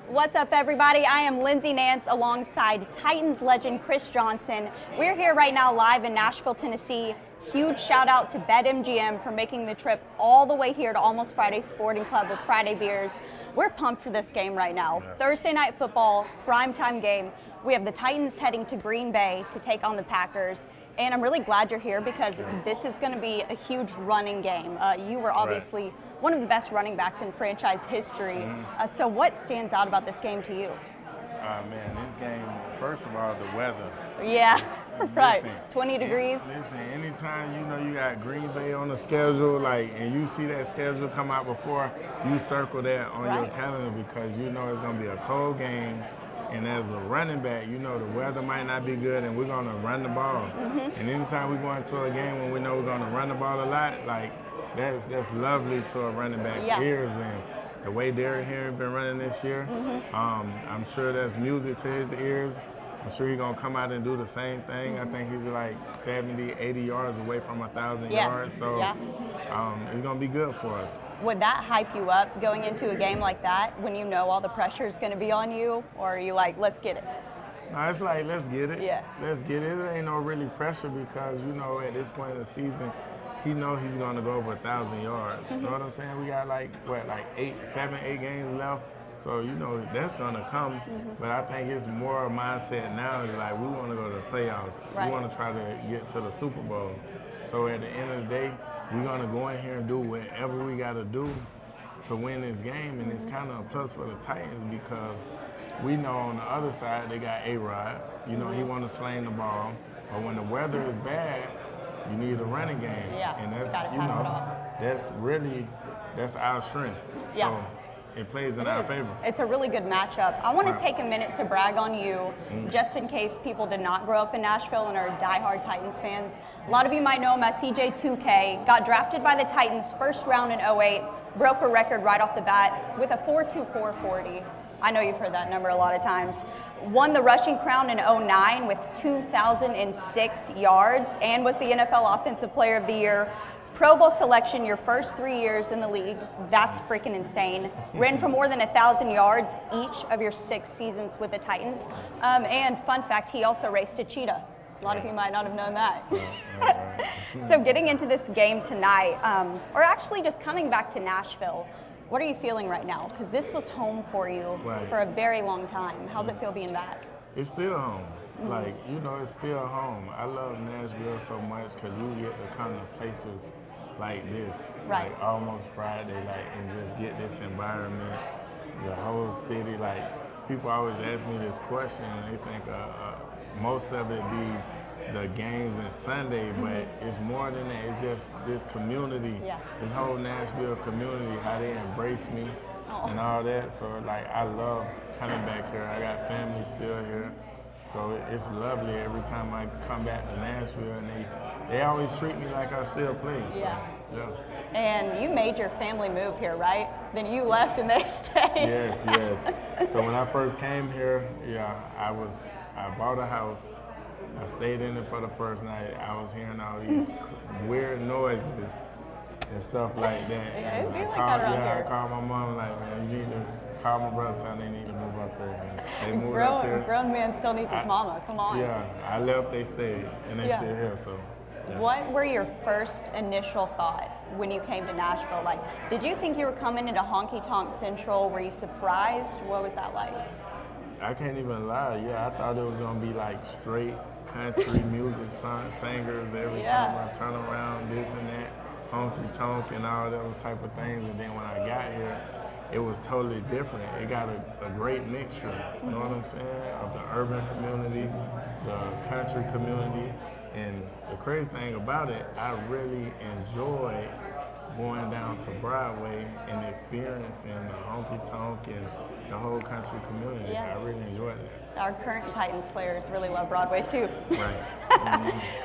What's up, everybody? I am Lindsey Nance alongside Titans legend Chris Johnson. We're here right now live in Nashville, Tennessee. Huge shout out to BetMGM for making the trip all the way here to Almost Friday Sporting Club with Friday Beers. We're pumped for this game right now. Yeah. Thursday night football, primetime game. We have the Titans heading to Green Bay to take on the Packers. And I'm really glad you're here because this is going to be a huge running game. You were obviously one of the best running backs in franchise history. So what stands out about this game to you? Man, this game, first of all, the weather. Yeah, right. Listen, 20 degrees. Listen, anytime you got Green Bay on the schedule, and you see that schedule come out before, you circle that on your calendar because you know it's going to be a cold game. And as a running back, the weather might not be good and we're going to run the ball. And anytime we go into a game when we know we're going to run the ball a lot, that's lovely to a running back's ears. And the way Derrick Henry been running this year, I'm sure that's music to his ears. I'm sure he's going to come out and do the same thing. I think he's like 70, 80 yards away from 1,000 yards. So it's going to be good for us. Would that hype you up going into a game like that when you know all the pressure is going to be on you? Or are you like, let's get it? No, it's like, let's get it. Yeah. Let's get it. There ain't no really pressure because, at this point in the season, he knows he's going to go over 1,000 yards. You know what I'm saying? We got like 7, 8 games left. So, that's going to come. But I think it's more a mindset now is like we want to go to the playoffs. We want to try to get to the Super Bowl. So at the end of the day, we're going to go in here and do whatever we got to do to win this game. And it's kind of a plus for the Titans because we know on the other side they got A-Rod. He want to sling the ball. But when the weather is bad, you need a running game. Yeah, and that's, pass it off. that's our strength. Yeah. So it plays in our favor. It's a really good matchup. I want to take a minute to brag on you, just in case people did not grow up in Nashville and are diehard Titans fans. A lot of you might know him as CJ2K, got drafted by the Titans first round in 08, broke a record right off the bat with a 4.24 40. I know you've heard that number a lot of times. Won the rushing crown in 09 with 2,006 yards and was the NFL Offensive Player of the Year. Pro Bowl selection your first 3 years in the league. That's freaking insane. Ran for more than 1,000 yards each of your 6 seasons with the Titans. And fun fact, he also raced a cheetah. A lot of you might not have known that. So getting into this game tonight, or actually just coming back to Nashville, what are you feeling right now? Because this was home for you for a very long time. How's it feel being back? It's still home. It's still home. I love Nashville so much because you get to come to places like this, like Almost Friday, and just get this environment, the whole city. People always ask me this question, and they think most of it be the games and Sunday, but it's more than that. It's just this community, this whole Nashville community, how they embrace me and all that. So I love coming back here. I got family still here. So it's lovely every time I come back to Nashville, and they always treat me like I still play. So, yeah. And you made your family move here, right? Then you left and they stayed. Yes. So when I first came here, I bought a house. I stayed in it for the first night. I was hearing all these weird noises and stuff like that. Yeah, it'd be like that around here. here. I called my mom, man, you need to call my brother, tell them they need to move up there. And they moved up there. Grown man still needs his mama. Come on. Yeah, I left, they stayed, and they still here, so. Yeah. What were your first initial thoughts when you came to Nashville? Did you think you were coming into Honky Tonk Central? Were you surprised? What was that like? I can't even lie. I thought it was going to be straight country music singers every time I turn around, this and that, honky tonk and all those type of things. And then when I got here, it was totally different. It got a great mixture, you know what I'm saying, of the urban community, the country community. And the crazy thing about it, I really enjoyed going down to Broadway and experiencing the honky tonk and the whole country community. I really enjoyed it. Our current Titans players really love Broadway too. Right.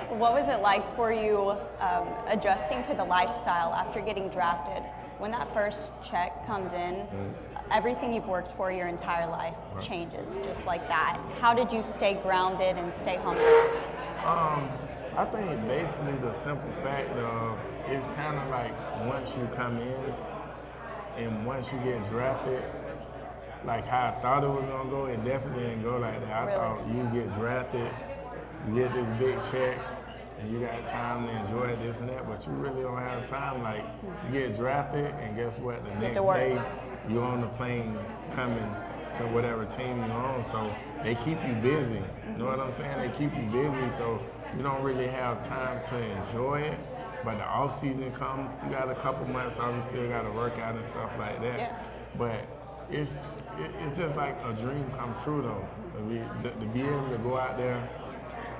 What was it like for you adjusting to the lifestyle after getting drafted? When that first check comes in, everything you've worked for your entire life changes just like that. How did you stay grounded and stay humble? I think basically the simple fact of it's kind of like once you come in and once you get drafted, like how I thought it was gonna go. It definitely didn't go like that. I Really? thought you get drafted, you get this big check, and you got time to enjoy this and that, but you really don't have time. Like, you get drafted, and guess what? The next day, you're on the plane coming to whatever team you're on, so they keep you busy. You know what I'm saying? They keep you busy, so you don't really have time to enjoy it. But the off season come, you got a couple months off, you still got to work out and stuff like that. Yeah. But it's just like a dream come true though. To be able to go out there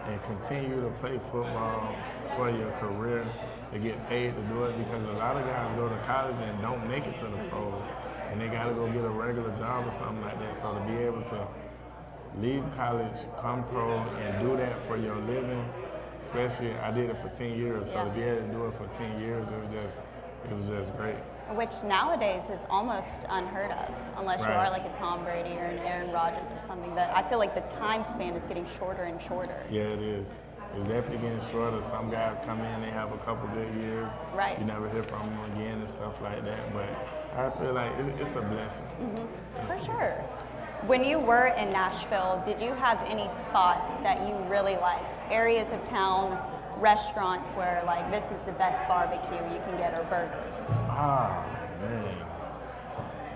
and continue to play football for your career, to get paid to do it, because a lot of guys go to college and don't make it to the pros, and they got to go get a regular job or something like that. So to be able to leave college, come pro, and do that for your living, especially I did it for 10 years, so to be able to do it for 10 years, it was just great. Which nowadays is almost unheard of, unless you Right. are like a Tom Brady or an Aaron Rodgers or something. That I feel like the time span is getting shorter and shorter. Yeah, it is. It's definitely getting shorter. Some guys come in, they have a couple good years. Right. You never hear from them again and stuff like that. But I feel like it's a blessing. For sure. When you were in Nashville, did you have any spots that you really liked? Areas of town, restaurants where like this is the best barbecue you can get or burger? Ah, man.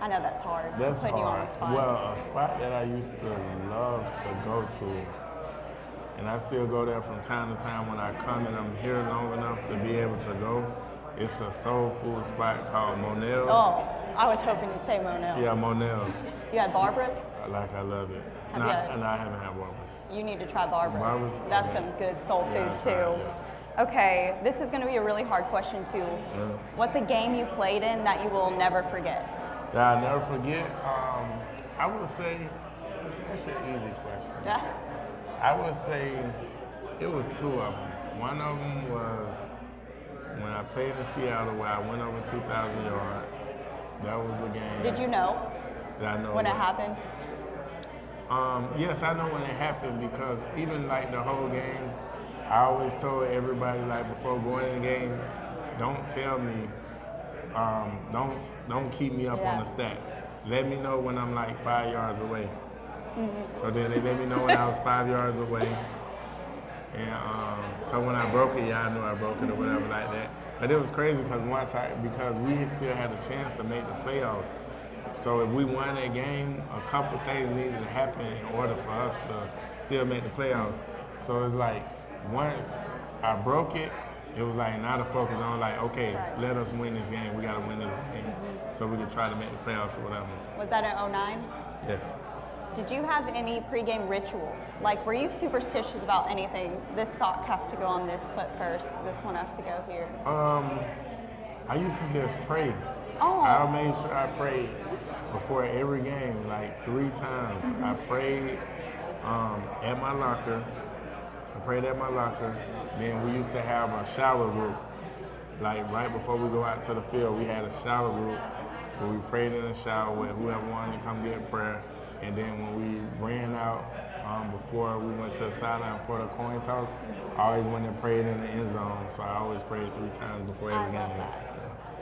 I know that's hard. That's putting you on hard. the spot. Well, a spot that I used to love to go to, and I still go there from time to time when I come and I'm here long enough to be able to go. It's a soul food spot called Monell's. Oh, I was hoping you'd say Monell. Yeah, Monell's. You had Barbara's? I love it. Have you had- And I haven't had Barbara's. You need to try Barbara's. Barbara's? That's Okay. some good soul Yeah, food I've too. tried, Okay, this is going to be a really hard question too. What's a game you played in that you will never forget? That I'll never forget. I would say, it's actually an easy question. Yeah. I would say it was two of them. One of them was when I played in Seattle where I went over 2,000 yards. That was the game. Did you know that I know when it about. happened? Yes, I know when it happened because even like the whole game, I always told everybody like before going in the game, don't tell me, don't keep me up on the stats. Let me know when I'm like 5 yards away. So then they let me know when I was 5 yards away. And so when I broke it, I knew I broke it or whatever like that. But it was crazy because because we still had a chance to make the playoffs. So if we won that game, a couple things needed to happen in order for us to still make the playoffs. So it's like once I broke it, it was like now to focus on like, okay, let us win this game. We got to win this game so we can try to make the playoffs or whatever. Was that in 09? Yes. Did you have any pregame rituals? Like, were you superstitious about anything? This sock has to go on this foot first. This one has to go here. I used to just pray. Oh. I made sure I prayed before every game, like 3 times. I prayed at my locker. I prayed at my locker. Then we used to have a shower group. Like right before we go out to the field, we had a shower group where we prayed in the shower with whoever wanted to come get prayer. And then when we ran out before we went to the sideline for the coin toss, I always went and prayed in the end zone. So I always prayed 3 times before every game. I love that.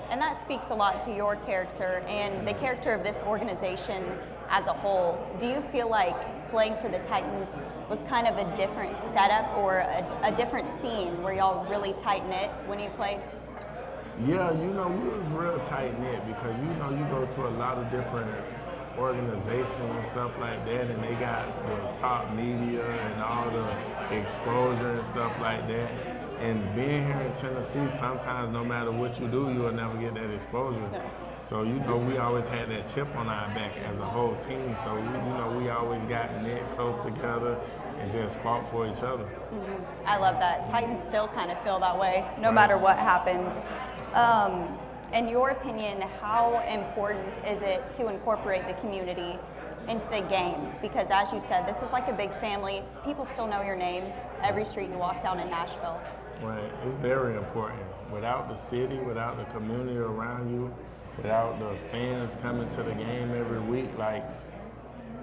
And that speaks a lot to your character and the character of this organization as a whole. Do you feel like playing for the Titans was kind of a different setup or a different scene where y'all really tight-knit when you played? Yeah, we was real tight-knit because, you go to a lot of different organizations and stuff like that, and they got the top media and all the exposure and stuff like that. And being here in Tennessee, sometimes no matter what you do, you'll never get that exposure. No. So, we always had that chip on our back as a whole team. So, we always got knit close together and just fought for each other. Mm-hmm. I love that. Titans still kind of feel that way, no matter what happens. In your opinion, how important is it to incorporate the community into the game? Because as you said, this is like a big family. People still know your name every street you walk down in Nashville. Right, it's very important. Without the city, without the community around you, without the fans coming to the game every week, like,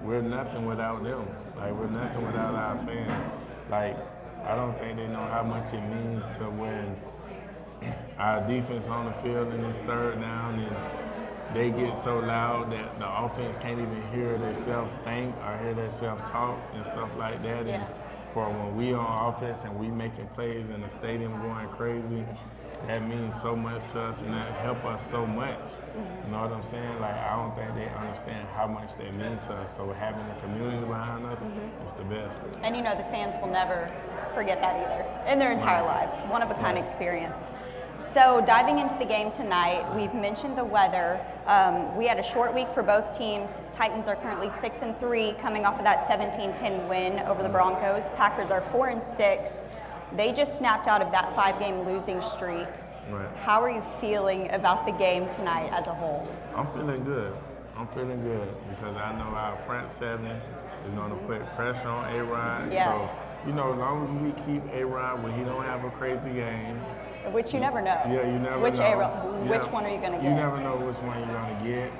we're nothing without them. Like, we're nothing without our fans. Like, I don't think they know how much it means to when our defense on the field and it's third down and they get so loud that the offense can't even hear themselves think or hear themselves talk and stuff like that. Yeah. And for when we on offense and we making plays and the stadium going crazy, that means so much to us and that help us so much. You know what I'm saying? Like, I don't think they understand how much they mean to us. So having the community behind us is the best. And you know, the fans will never forget that either in their entire lives. One of a kind experience. So diving into the game tonight, we've mentioned the weather. We had a short week for both teams. Titans are currently 6-3, coming off of that 17-10 win over the Broncos. Packers are 4-6. They just snapped out of that 5-game losing streak. Right. How are you feeling about the game tonight as a whole? I'm feeling good. I'm feeling good because I know our front seven is going to put pressure on A-Rod. Yeah. So, you know, as long as we keep A-Rod when he don't have a crazy game. Which you never know. Yeah, you never which know. Which one are you going to get? You never know which one you're going to get.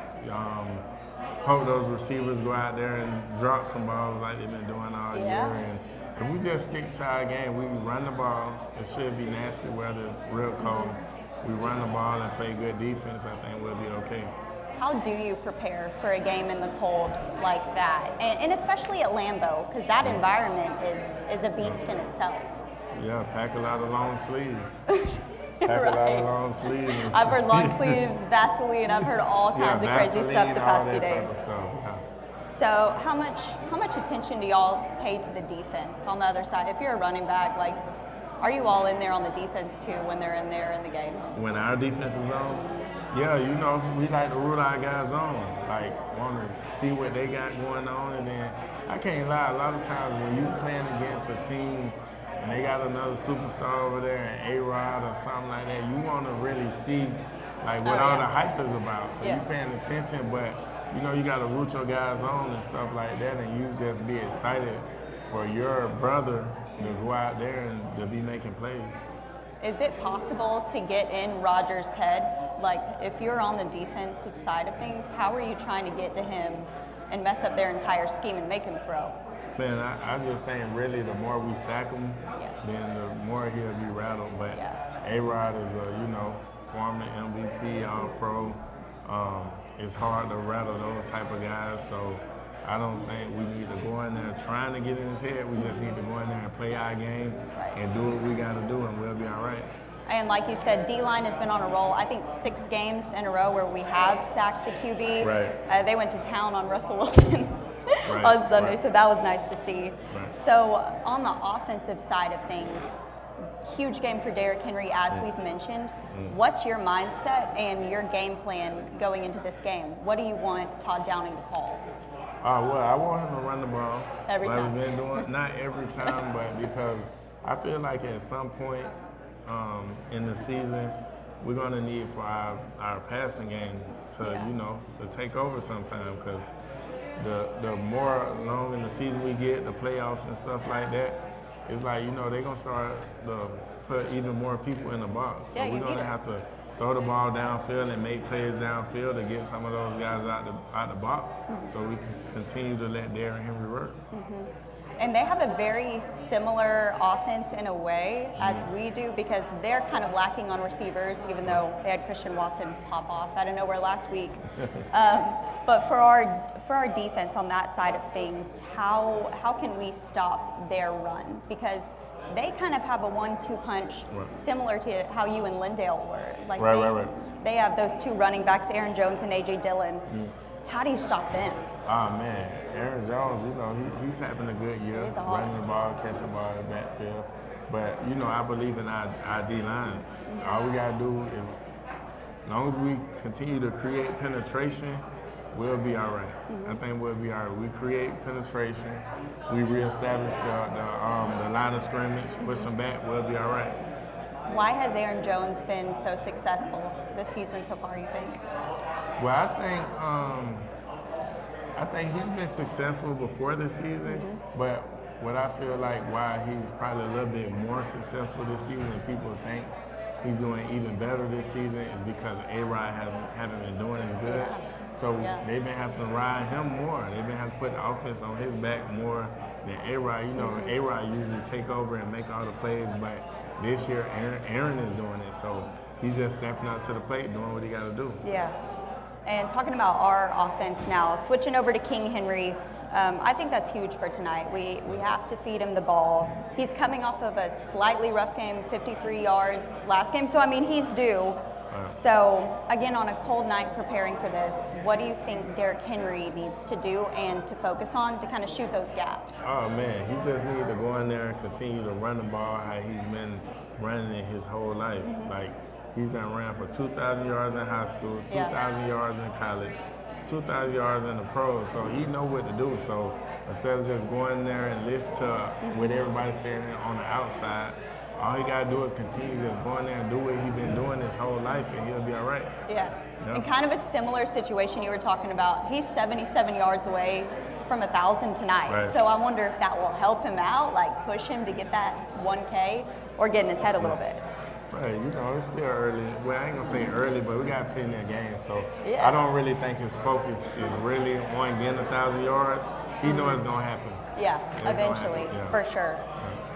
Hope those receivers go out there and drop some balls like they've been doing all year. And if we just stick to our game, we run the ball. It should be nasty weather, real cold. We run the ball and play good defense, I think we'll be okay. How do you prepare for a game in the cold like that? And especially at Lambeau, because that environment is a beast in itself. Yeah, pack a lot of long sleeves. Pack a lot of long sleeves. I've heard long sleeves, Vaseline, I've heard all kinds of crazy stuff the past few days. So how much attention do y'all pay to the defense on the other side? If you're a running back, like, are you all in there on the defense too when they're in there in the game? When our defense is on, yeah, you know, we like to root our guys on. Like, want to see what they got going on. And then, I can't lie, a lot of times when you playing against a team and they got another superstar over there, an A-Rod or something like that, you want to really see, like, what all the hype is about. So you're paying attention, but, you know, you got to root your guys on and stuff like that, and you just be excited for your brother to go out there and to be making plays. Is it possible to get in Rodgers' head? Like, if you're on the defensive side of things, how are you trying to get to him and mess up their entire scheme and make him throw? Man, I just think really the more we sack him, then the more he'll be rattled. But A-Rod is a, you know, former MVP, All-Pro. It's hard to rattle those type of guys, so I don't think we need to go in there trying to get in his head. We just need to go in there and play our game and do what we got to do, and we'll be all right. And like you said, D-line has been on a roll. I think 6 games in a row where we have sacked the QB. Right. They went to town on Russell Wilson on Sunday, so that was nice to see. Right. So on the offensive side of things, huge game for Derrick Henry, as we've mentioned. What's your mindset and your game plan going into this game? What do you want Todd Downing to call? Well, I want him to run the ball. Every time. We've been doing, not every time, but because I feel like at some point in the season, we're going to need for our passing game to, you know, to take over sometime, because the more along in the season we get, the playoffs and stuff like that, it's like, you know, they're going to start to put even more people in the box. So we're going to have to throw the ball downfield and make plays downfield to get some of those guys out the box so we can continue to let Derrick Henry work. And they have a very similar offense in a way as we do, because they're kind of lacking on receivers, even though they had Christian Watson pop off out of nowhere last week. But for our defense on that side of things, how can we stop their run? Because they kind of have a 1-2 punch similar to how you and Lindale were. Like they have those 2 running backs, Aaron Jones and A.J. Dillon. How do you stop them? Oh, man. Aaron Jones, you know, he's having a good year. Running the ball, catching the ball in the backfield. But, you know, I believe in our D-line. All we got to do is, as long as we continue to create penetration, we'll be all right. I think we'll be all right. We create penetration. We reestablish the line of scrimmage, push them back, we'll be all right. Why has Aaron Jones been so successful this season so far, you think? Well, I think he's been successful before this season, but what I feel like why he's probably a little bit more successful this season than people think he's doing even better this season is because A-Rod haven't been doing as good. So they've been having to ride him more. They've been having to put the offense on his back more than A-Rod. You know, A-Rod usually take over and make all the plays, but this year Aaron is doing it. So he's just stepping out to the plate, doing what he got to do. Yeah. And talking about our offense now, switching over to King Henry, I think that's huge for tonight. We have to feed him the ball. He's coming off of a slightly rough game, 53 yards last game, so I mean, he's due. So, again, on a cold night preparing for this, what do you think Derrick Henry needs to do and to focus on to kind of shoot those gaps? Oh, man, he just needs to go in there and continue to run the ball how he's been running it his whole life. Like, he's done ran for 2,000 yards in high school, 2,000 yards in college, 2,000 yards in the pros, so he know what to do. So, instead of just going there and listen to what everybody's saying on the outside, all he got to do is continue just going there and do what he's been doing his whole life, and he'll be all right. Yeah. And kind of a similar situation you were talking about. He's 77 yards away from 1,000 tonight. Right. So I wonder if that will help him out, like push him to get that 1K or get in his head a little bit. Right, you know, it's still early. Well, I ain't going to say early, but we got plenty of games. So Yeah. I don't really think his focus is really on getting 1,000 yards. He knows it's going to happen. Yeah, It's eventually, gonna happen, yeah. for sure.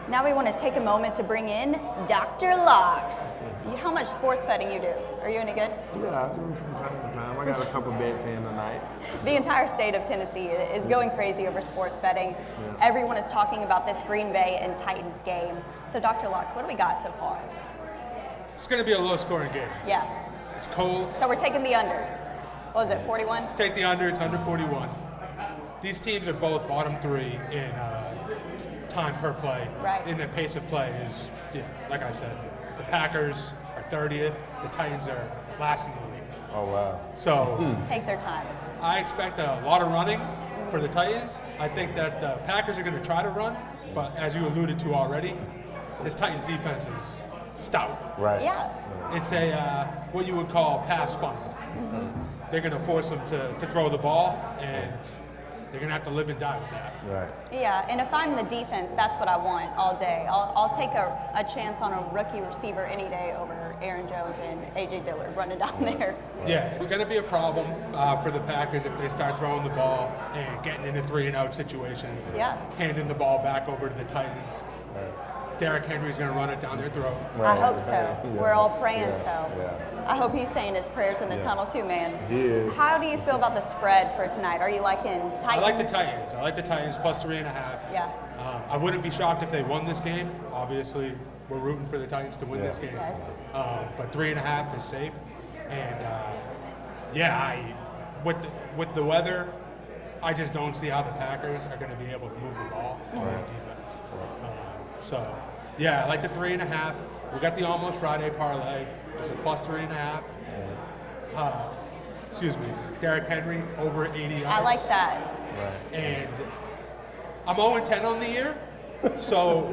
Now we want to take a moment to bring in Dr. Locks. How much sports betting you do? Are you any good? Yeah, I do from time to time. I got a couple bets in tonight. The entire state of Tennessee is going crazy over sports betting. Yeah. Everyone is talking about this Green Bay and Titans game. So Dr. Locks, what do we got so far? It's going to be a low-scoring game. Yeah. It's cold. So we're taking the under. What was it, 41? Take the under. It's under 41. These teams are both bottom three in time per play. Right. In the pace of play is, like I said, the Packers are 30th. The Titans are last in the league. Oh, wow. So Take their time. I expect a lot of running for the Titans. I think that the Packers are going to try to run, but as you alluded to already, this Titans defense is stout. Right. Yeah. It's a what you would call pass funnel. They're going to force them to throw the ball, and they're going to have to live and die with that. Right. Yeah, and if I'm the defense, that's what I want all day. I'll take a chance on a rookie receiver any day over Aaron Jones and A.J. Dillard running down there. Yeah, it's going to be a problem for the Packers if they start throwing the ball and getting into 3-and-out situations, handing the ball back over to the Titans. Derrick Henry's going to run it down their throat. I hope so. Yeah. We're all praying so. Yeah. I hope he's saying his prayers in the tunnel too, man. He is. How do you feel about the spread for tonight? Are you liking Titans? I like the Titans. I like the Titans plus 3.5. Yeah. I wouldn't be shocked if they won this game. Obviously, we're rooting for the Titans to win this game. Yes. But 3.5 is safe. And with the weather, I just don't see how the Packers are going to be able to move the ball on this defense. I like the 3.5. We got the Almost Friday parlay. It's a plus 3.5. Derrick Henry over 80 yards. I like that. Right. And I'm 0-10 on the year, so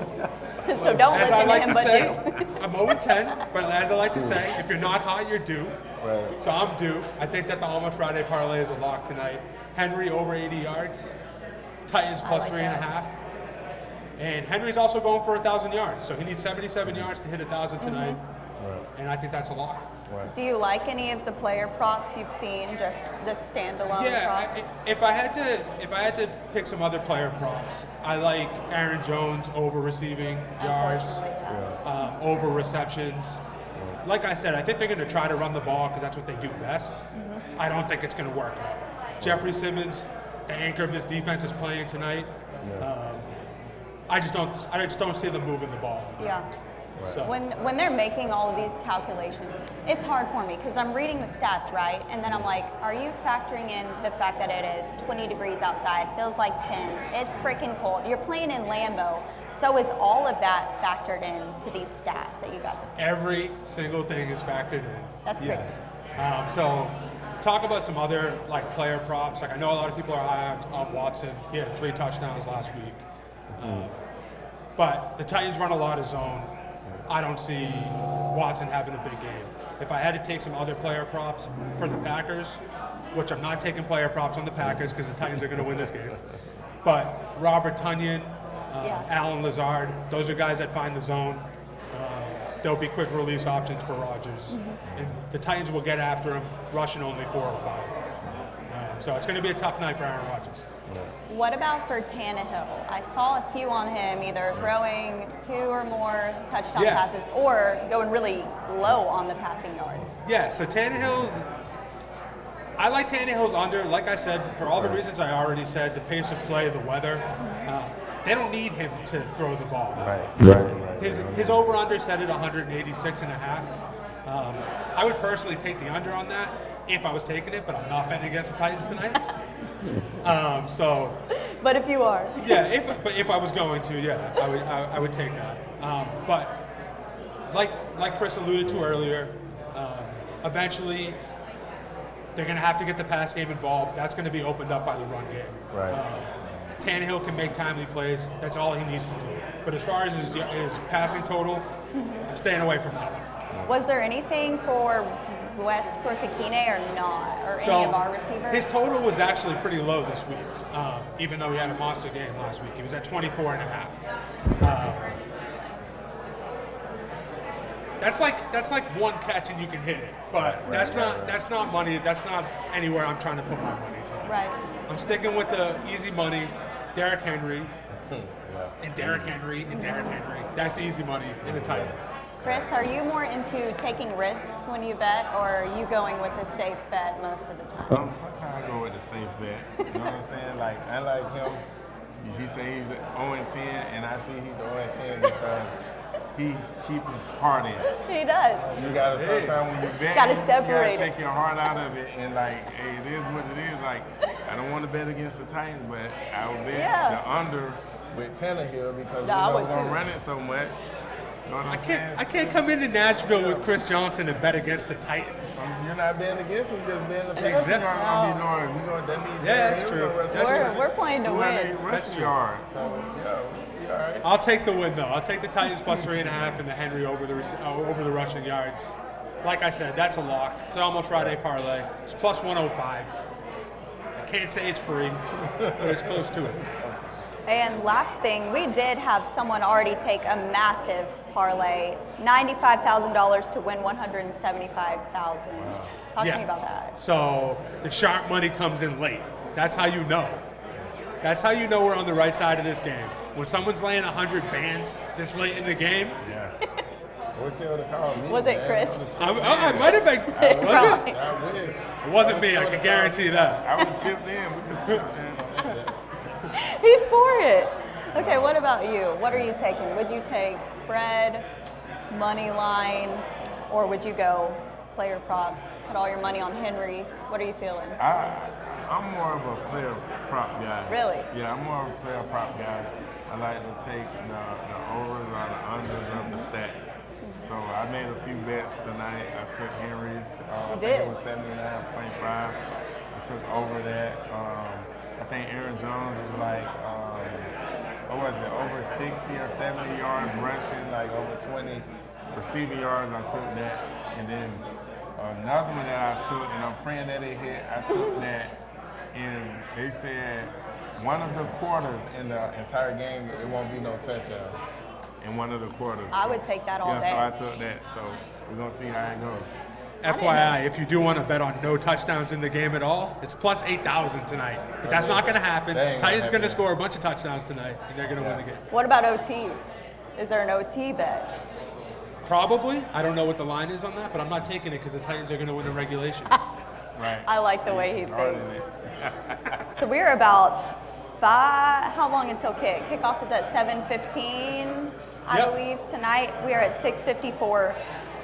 So don't as listen I like to him, to but say, do. I'm 0-10, but as I like to say, if you're not hot, you're due. Right. So I'm due. I think that the Almost Friday parlay is a lock tonight. Henry over 80 yards. Titans plus like 3.5. And Henry's also going for 1,000 yards, so he needs 77 yards to hit 1,000 tonight. Right. And I think that's a lock. Right. Do you like any of the player props you've seen? Just the standalone props? If I had to pick some other player props, I like Aaron Jones over receiving yards, Unfortunately, over receptions. Like I said, I think they're going to try to run the ball because that's what they do best. I don't think it's going to work out. Jeffrey Simmons, the anchor of this defense, is playing tonight. I just don't see them moving the ball. Yeah. So. When they're making all of these calculations, it's hard for me because I'm reading the stats, right? And then I'm like, are you factoring in the fact that it is 20 degrees outside, feels like 10, it's freaking cold, you're playing in Lambeau. So is all of that factored into these stats that you guys are? Every single thing is factored in. That's crazy. Yes. So talk about some other player props. Like I know a lot of people are high on Watson. He had 3 touchdowns last week. But the Titans run a lot of zone. I don't see Watson having a big game. If I had to take some other player props for the Packers, which I'm not taking player props on the Packers because the Titans are going to win this game, but Robert Tonyan, Alan Lazard, those are guys that find the zone. There'll be quick release options for Rodgers. And the Titans will get after him, rushing only 4 or 5. So it's going to be a tough night for Aaron Rodgers. What about for Tannehill? I saw a few on him, either throwing 2 or more touchdown passes or going really low on the passing yards. Yeah, so Tannehill's I like Tannehill's under. Like I said, for all the reasons I already said, the pace of play, the weather. They don't need him to throw the ball. Right. His over-under set at 186.5. I would personally take the under on that if I was taking it, but I'm not betting against the Titans tonight. But if you are. Yeah, if I was going to, yeah, I would take that. But like Chris alluded to earlier, eventually they're going to have to get the pass game involved. That's going to be opened up by the run game. Right. Tannehill can make timely plays. That's all he needs to do. But as far as his passing total, I'm staying away from that one. Was there anything for Westbrook-Akine or not, or any of our receivers? His total was actually pretty low this week, even though he had a monster game last week. He was at 24.5. That's like one catch and you can hit it, but that's not money. That's not anywhere I'm trying to put my money tonight. Right. I'm sticking with the easy money, Derrick Henry, and Derrick Henry, and Derrick Henry. That's easy money in the Titans. Chris, are you more into taking risks when you bet, or are you going with the safe bet most of the time? Sometimes I go with the safe bet. You know what I'm saying? Like, I like him. He say he's 0-10, and I see he's 0-10 because he keeps his heart in. He does. You gotta sometimes when you bet, Gotta you separate gotta take your heart out of it and like, hey, it is what it is. Like, I don't want to bet against the Titans, but I will bet the under with Tannehill because we're gonna run it so much. You know what I'm saying? I can't come into Nashville with Chris Johnson and bet against the Titans. You're not betting against him, just betting the Patriots. That's true. We're playing to win. That's yards. So yeah, all right. I'll take the win though. I'll take the Titans plus 3.5 and the Henry over the rushing yards. Like I said, that's a lock. It's almost Friday parlay. It's plus 105. I can't say it's free, but it's close to it. And last thing, we did have someone already take a massive parlay, $95,000 to win $175,000. Talk to me about that. So the sharp money comes in late. That's how you know. That's how you know we're on the right side of this game. When someone's laying 100 bands this late in the game. Yes. What's the other call? Me, was it Chris? I might have been. Was it? I wish. It wasn't me. I can guarantee that. I would have chipped in. We could have chipped in. He's for it. Okay, what about you? What are you taking? Would you take spread, money line, or would you go player props, put all your money on Henry? What are you feeling? I'm more of a player prop guy. Really? Yeah, I'm more of a player prop guy. I like to take the overs or the unders of the stats. So I made a few bets tonight. I took Henry's. I think it was 79.5. I took over that. I think Aaron Jones was like, over 60 or 70 yards rushing, like over 20 receiving yards. I took that. And then another one that I took, and I'm praying that it hit, I took that, and they said one of the quarters in the entire game, it won't be no touchdowns in one of the quarters. I would take that all day. Yeah, so I took that. So we're going to see how it goes. FYI, if you do want to bet on no touchdowns in the game at all, it's plus 8,000 tonight. But that's not going to happen. Titans going to score a bunch of touchdowns tonight, and they're going to win the game. What about OT? Is there an OT bet? Probably. I don't know what the line is on that, but I'm not taking it because the Titans are going to win in regulation. Right. I like the way he thinks. So we're about how long until kick? Kickoff is at 7:15, I believe, tonight. We are at 6:54.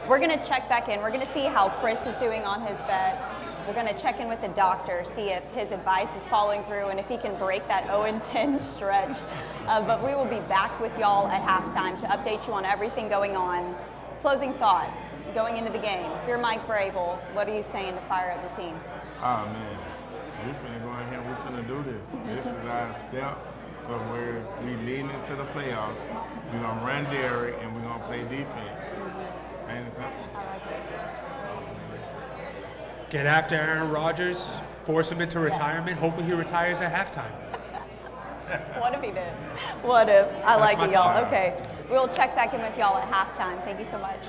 We're going to check back in. We're going to see how Chris is doing on his bets. We're going to check in with the doctor, see if his advice is following through and if he can break that 0-10 stretch. But we will be back with y'all at halftime to update you on everything going on. Closing thoughts going into the game. If you're Mike Vrabel, what are you saying to fire up the team? Oh, man. We're finna go in here. We're finna do this. This is our step to where we lead into the playoffs. We're going to run Derrick and we're going to play defense. Plain and simple. I like it. Get after Aaron Rodgers, force him into retirement. Hopefully he retires at halftime. What if he did? What if? I like it, y'all. thought. Okay. We'll check back in with y'all at halftime. Thank you so much.